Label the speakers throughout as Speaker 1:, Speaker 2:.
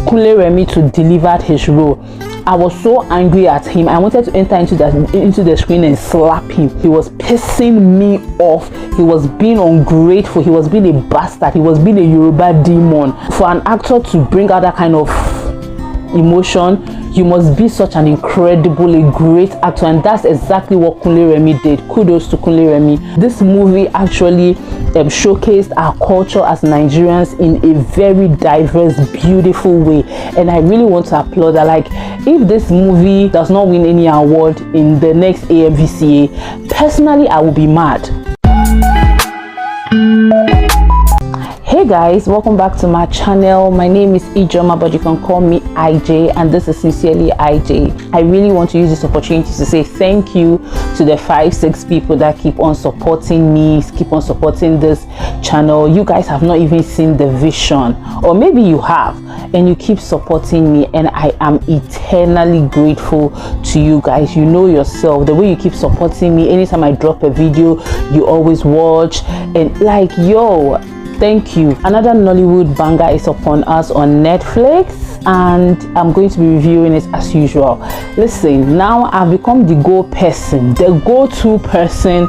Speaker 1: Kunle Remi to deliver his role. I was so angry at him. I wanted to enter into the screen and slap him. He was pissing me off. He was being ungrateful. He was being a bastard. He was being a Yoruba demon. For an actor to bring out that kind of emotion, you must be such an incredibly great actor, and that's exactly what Kunle Remi did. Kudos to Kunle Remi. This movie actually showcased our culture as Nigerians in a very diverse, beautiful way, and I really want to applaud that. Like, if this movie does not win any award in the next AMVCA, personally I will be mad. Hey guys, welcome back to my channel. My name is Ijoma, but you can call me IJ, and this is Sincerely IJ. I really want to use this opportunity to say thank you to the 5-6 people that keep on supporting me, keep on supporting this channel. You guys have not even seen the vision, or maybe you have, and you keep supporting me, and I am eternally grateful to you guys. You know yourself, the way you keep supporting me. Anytime I drop a video, you always watch, and like, yo, thank you. Another Nollywood banger is upon us on Netflix, and I'm going to be reviewing it as usual. Listen, now I've become the go-to person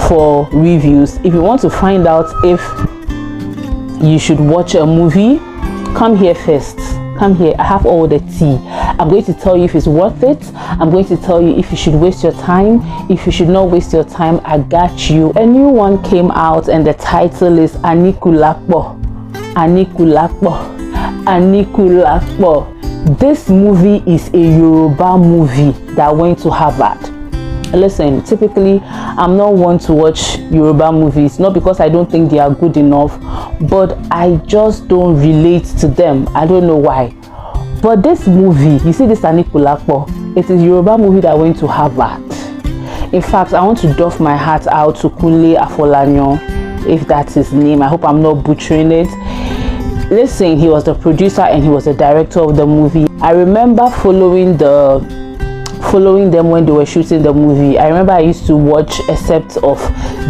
Speaker 1: for reviews. If you want to find out if you should watch a movie, come here first. Come here, I have all the tea. I'm going to tell you if it's worth it. I'm going to tell you if you should waste your time. If you should not waste your time, I got you. A new one came out, and the title is Anikulapo. Anikulapo. Anikulapo. This movie is a Yoruba movie that went to Harvard. Listen, typically I'm not one to watch Yoruba movies, not because I don't think they are good enough, but I just don't relate to them. I don't know why. But this movie, you see this Anikulapo, it is a Yoruba movie that went to Harvard. In fact, I want to doff my hat out to Kunle Afolanyo, if that's his name. I hope I'm not butchering it. Listen, he was the producer and he was the director of the movie. I remember following them when they were shooting the movie. I remember I used to watch excerpts of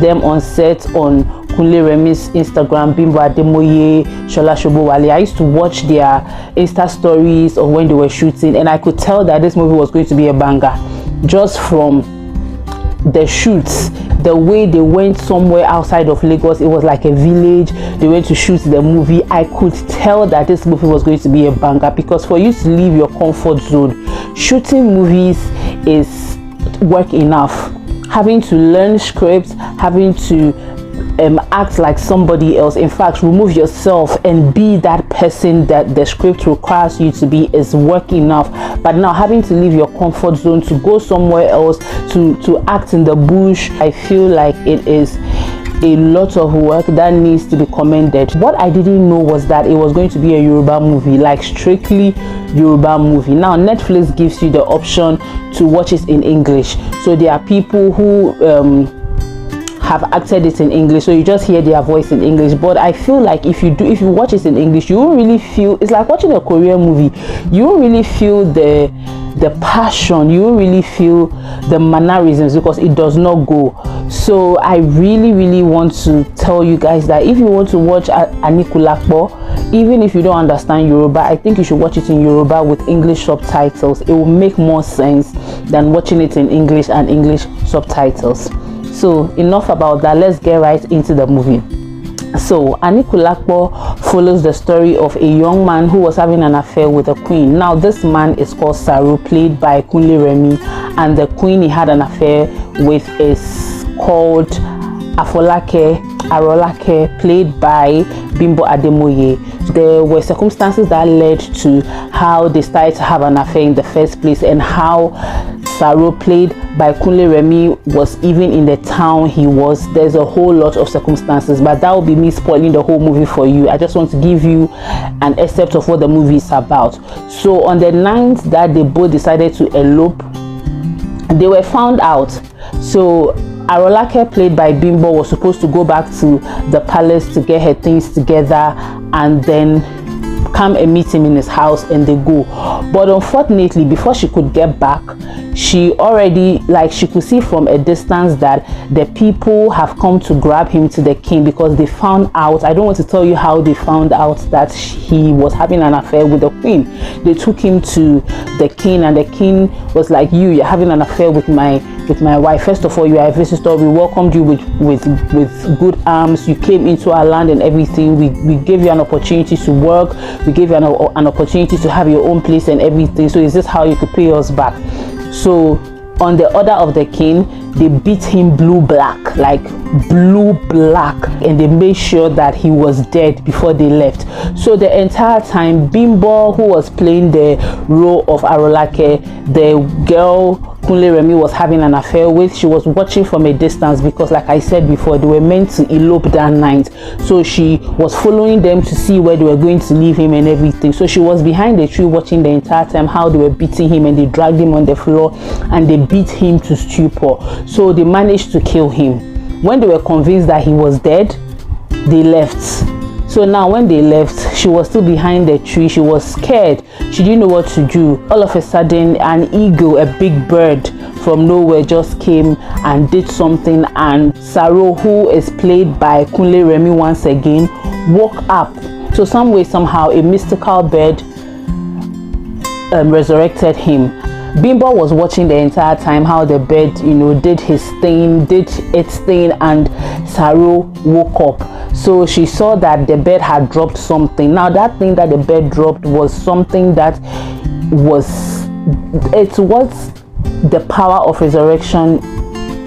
Speaker 1: them on set on Kunle Remi's Instagram, Bimbo Ademoye, Shola Shobowale. I used to watch their Insta stories of when they were shooting, and I could tell that this movie was going to be a banger just from the shoots. The way they went somewhere outside of Lagos, it was like a village. They went to shoot the movie. I could tell that this movie was going to be a banger, because for you to leave your comfort zone, shooting movies is work enough. Having to learn scripts, having to act like somebody else, in fact remove yourself and be that person that the script requires you to be, is work enough. But now having to leave your comfort zone to go somewhere else to act in the bush, I feel like it is a lot of work that needs to be commended. What I didn't know was that it was going to be a Yoruba movie, like strictly Yoruba movie. Now Netflix gives you the option to watch it in English, so there are people who have acted it in English, so you just hear their voice in English. But I feel like if you watch it in English, you won't really feel, it's like watching a Korean movie. You won't really feel the passion, you won't really feel the mannerisms, because it does not go. So I really want to tell you guys that if you want to watch Anikulapo, even if you don't understand Yoruba, I think you should watch it in Yoruba with English subtitles. It will make more sense than watching it in English and English subtitles. So enough about that, let's get right into the movie. So Anikulapo follows the story of a young man who was having an affair with a queen. Now this man is called Saru, played by Kunle Remi, and the queen he had an affair with is called Arolake, played by Bimbo Ademoye. There were circumstances that led to how they started to have an affair in the first place, and how Saru, played by Kunle Remi, was even in the town he was. There's a whole lot of circumstances, but that will be me spoiling the whole movie for you. I just want to give you an excerpt of what the movie is about. So on the night that they both decided to elope, they were found out. So Arolake, played by Bimbo, was supposed to go back to the palace to get her things together and then come and meet him in his house, and they go. But unfortunately, before she could get back, she already, like, she could see from a distance that the people have come to grab him to the king, because they found out, I don't want to tell you how they found out that he was having an affair with the queen. They took him to the king, and the king was like, you're having an affair with my wife. First of all, you are a visitor. We welcomed you with good arms. You came into our land and everything. We gave you an opportunity to work. We gave you an opportunity to have your own place and everything. So is this how you could pay us back? So on the order of the king, they beat him blue black, and they made sure that he was dead before they left. So the entire time, Bimbo, who was playing the role of Arolake, the girl Kunle Remi was having an affair with, she was watching from a distance, because like I said before, they were meant to elope that night. So she was following them to see where they were going to leave him and everything. So she was behind the tree watching the entire time how they were beating him, and they dragged him on the floor and they beat him to stupor. So they managed to kill him. When they were convinced that he was dead, they left. So now when they left, she was still behind the tree. She was scared. She didn't know what to do. All of a sudden, an eagle, a big bird from nowhere, just came and did something, and Saro, who is played by Kunle Remi once again, woke up. So some way, somehow, a mystical bird resurrected him. Bimbo was watching the entire time how the bird, did its thing, and Saro woke up. So she saw that the bird had dropped something. Now that thing that the bird dropped was something that was what the power of resurrection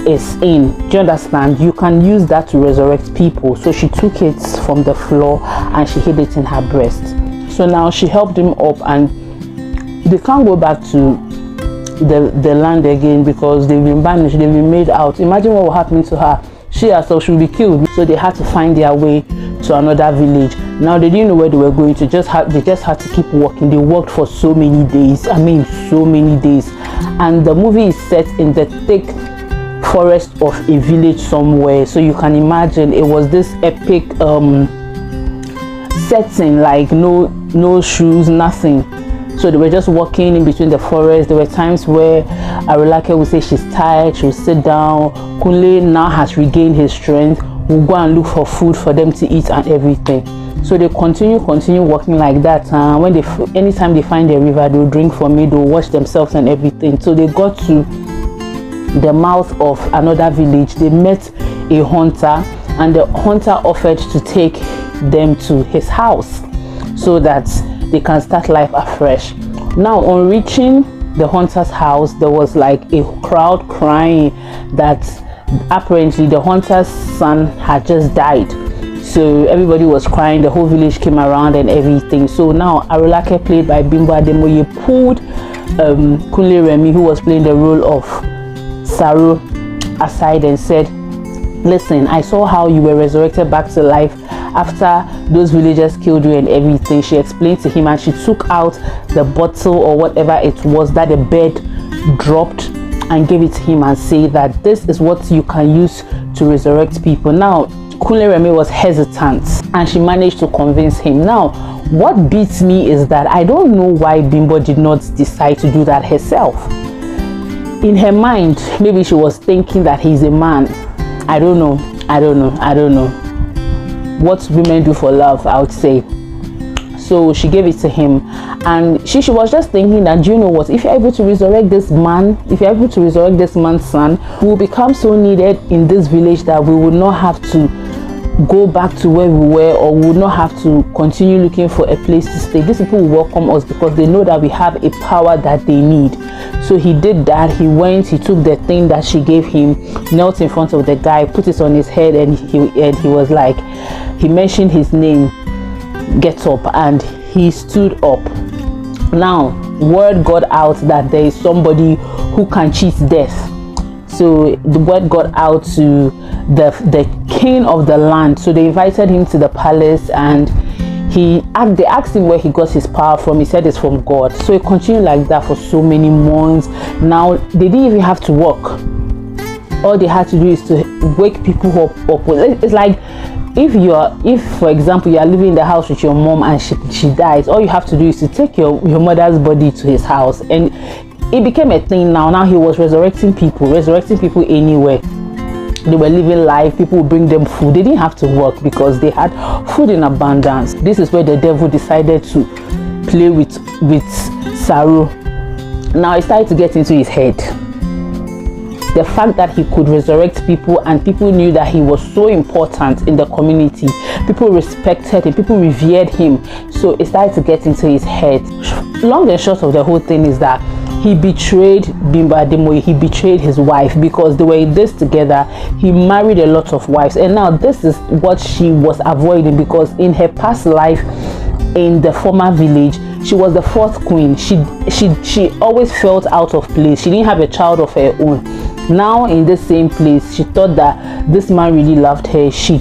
Speaker 1: is in. Do you understand? You can use that to resurrect people. So she took it from the floor and she hid it in her breast. So now she helped him up, and they can't go back to the land again because they've been banished, they've been made out. Imagine what will happen to her. She herself should be killed. So they had to find their way to another village. Now they didn't know where they were going to. They just had to keep walking. They walked for so many days. I mean, so many days. And the movie is set in the thick forest of a village somewhere. So you can imagine it was this epic setting, like no shoes, nothing. So they were just walking in between the forest. There were times where Arolake would say she's tired, she would sit down. Kunle now has regained his strength, will go and look for food for them to eat and everything. So they continue walking like that. Anytime they find a river, they'll drink from it, they'll wash themselves and everything. So they got to the mouth of another village. They met a hunter, and the hunter offered to take them to his house so that they can start life afresh. Now on reaching the hunter's house, there was like a crowd crying that apparently the hunter's son had just died. So everybody was crying, the whole village came around and everything. So now Arolake, played by Bimbo Ademoye, pulled Kunle Remi, who was playing the role of Saro, aside and said, listen, I saw how you were resurrected back to life after those villagers killed you and everything. She explained to him, and she took out the bottle or whatever it was that the bird dropped and gave it to him, and say that this is what you can use to resurrect people. Now Kunle Remi was hesitant, and she managed to convince him. Now what beats me is that I don't know why Bimbo did not decide to do that herself. In her mind, maybe she was thinking that he's a man. I don't know what women do for love, I would say. So she gave it to him, and she was just thinking that, do you know what, if you're able to resurrect this man, if you're able to resurrect this man's son, we will become so needed in this village that we will not have to go back to where we were, or we will not have to continue looking for a place to stay. These people will welcome us because they know that we have a power that they need. So he did that. He went, he took the thing that she gave him, knelt in front of the guy, put it on his head, and he was like, he mentioned his name, get up, and he stood up. Now word got out that there is somebody who can cheat death. So the word got out to the king of the land. So they invited him to the palace, and they asked him where he got his power from. He said it's from God. So it continued like that for so many months. Now they didn't even have to work. All they had to do is to wake people up. It's like if for example you are living in the house with your mom and she dies, all you have to do is to take your mother's body to his house. And it became a thing. Now he was resurrecting people anywhere. They were living life. People would bring them food. They didn't have to work because they had food in abundance. This is where the devil decided to play with Saru. Now it started to get into his head. The fact that he could resurrect people, and people knew that he was so important in the community. People respected him, people revered him. So it started to get into his head. Long and short of the whole thing is that he betrayed Bimbo Ademoye. He betrayed his wife, because they were in this together. He married a lot of wives, and now this is what she was avoiding, because in her past life in the former village, she was the fourth queen. She always felt out of place. She didn't have a child of her own. Now in the same place, she thought that this man really loved her. She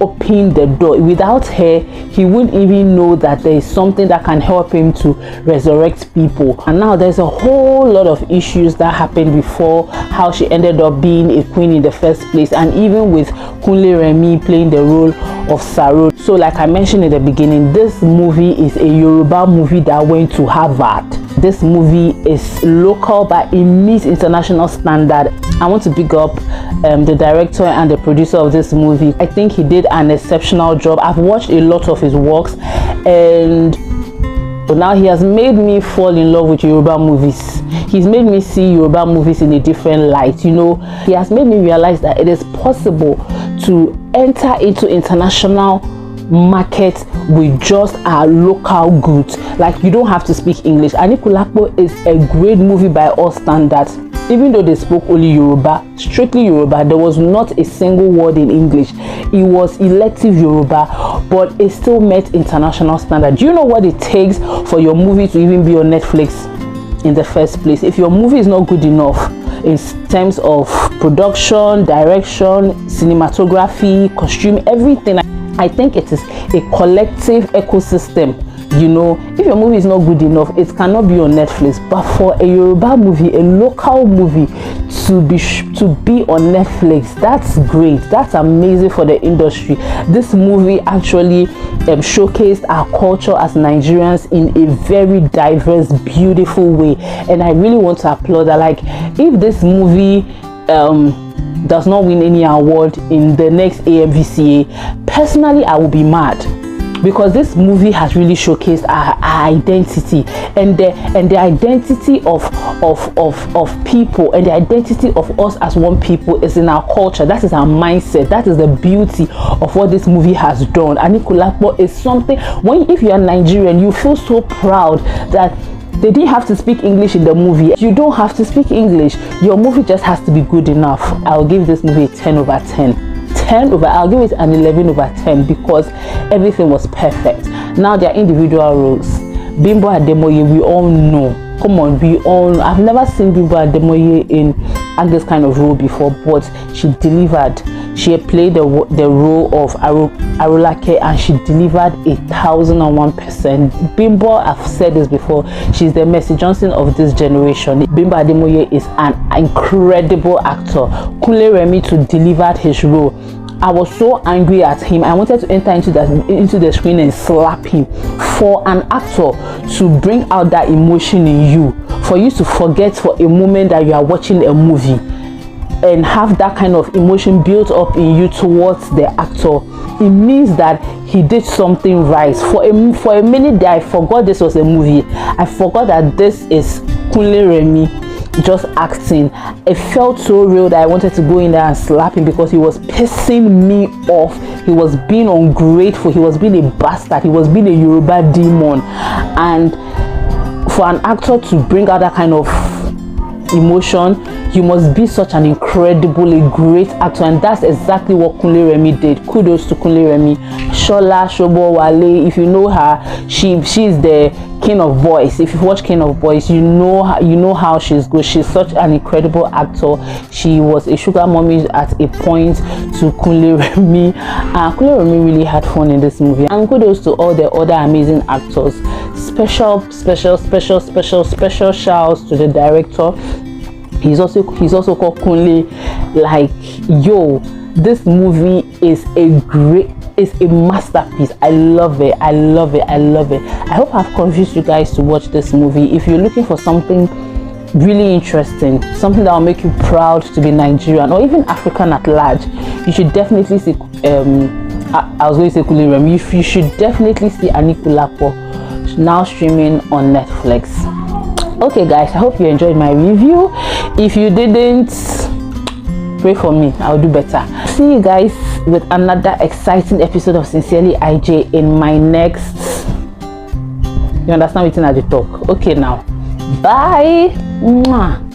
Speaker 1: opened the door. Without her, he wouldn't even know that there is something that can help him to resurrect people. And now there's a whole lot of issues that happened before how she ended up being a queen in the first place, and even with Kunle Remi playing the role of Saru. So like I mentioned in the beginning, this movie is a Yoruba movie that went to Harvard. This movie is local, but it meets international standard. I want to big up the director and the producer of this movie. I think he did an exceptional job. I've watched a lot of his works, and now he has made me fall in love with Yoruba movies. He's made me see Yoruba movies in a different light. You know, he has made me realize that it is possible to enter into international market with just our local goods. Like, you don't have to speak English. Anikulapo is a great movie by all standards. Even though they spoke only Yoruba, strictly Yoruba, there was not a single word in English. It was elective Yoruba, but it still met international standard. Do you know what it takes for your movie to even be on Netflix in the first place? If your movie is not good enough in terms of production, direction, cinematography, costume, everything, I think it is a collective ecosystem. You know, if your movie is not good enough, it cannot be on Netflix. But for a Yoruba movie, a local movie to be on Netflix, that's great. That's amazing for the industry. This movie actually showcased our culture as Nigerians in a very diverse, beautiful way, and I really want to applaud that. Like, if this movie does not win any award in the next AMVCA, personally I will be mad, because this movie has really showcased our identity, and the identity of people, and the identity of us as one people is in our culture. That is our mindset. That is the beauty of what this movie has done. Anikulapo is something, if you are Nigerian, you feel so proud that they didn't have to speak English in the movie. You don't have to speak English. Your movie just has to be good enough. I'll give this movie a 10 over 10. I'll give it an 11 over 10, because everything was perfect. Now their individual roles. Bimbo Ademoye, we all know. Come on, we all know. I've never seen Bimbo Ademoye in this kind of role before, but she delivered. She played the role of Arulake, and she delivered 1001%. Bimbo, I've said this before, she's the Mercy Johnson of this generation. Bimbo Ademoye is an incredible actor. Kunle Remi to deliver his role. I was so angry at him. I wanted to enter into the screen and slap him. For an actor to bring out that emotion in you, for you to forget for a moment that you are watching a movie, and have that kind of emotion built up in you towards the actor, it means that he did something right. For a minute there, I forgot this was a movie. I forgot that this is Kunle Remi just acting. It felt so real that I wanted to go in there and slap him, because he was pissing me off. He was being ungrateful. He was being a bastard. He was being a Yoruba demon. And for an actor to bring out that kind of emotion, you must be such an incredibly great actor, and that's exactly what Kunle Remi did. Kudos to Kunle Remi. Shola Shobowale, if you know her, she's the King of Voice. If you've watched King of Voice, you know how she's good. She's such an incredible actor. She was a sugar mommy at a point to Kunle Remi. Kunle Remi really had fun in this movie. And kudos to all the other amazing actors. Special shouts to the director. He's also called Kunle. Like, yo, This movie is a masterpiece. I love it. I love it. I love it. I hope I've convinced you guys to watch this movie. If you're looking for something really interesting, something that will make you proud to be Nigerian or even African at large, you should definitely see I was going to say Kulirem. You should definitely see Anikulapo, now streaming on Netflix. Okay guys, I hope you enjoyed my review. If you didn't, pray for me, I'll do better. See you guys with another exciting episode of Sincerely IJ in my next, you understand, waiting at the talk. Okay, now bye. Mwah.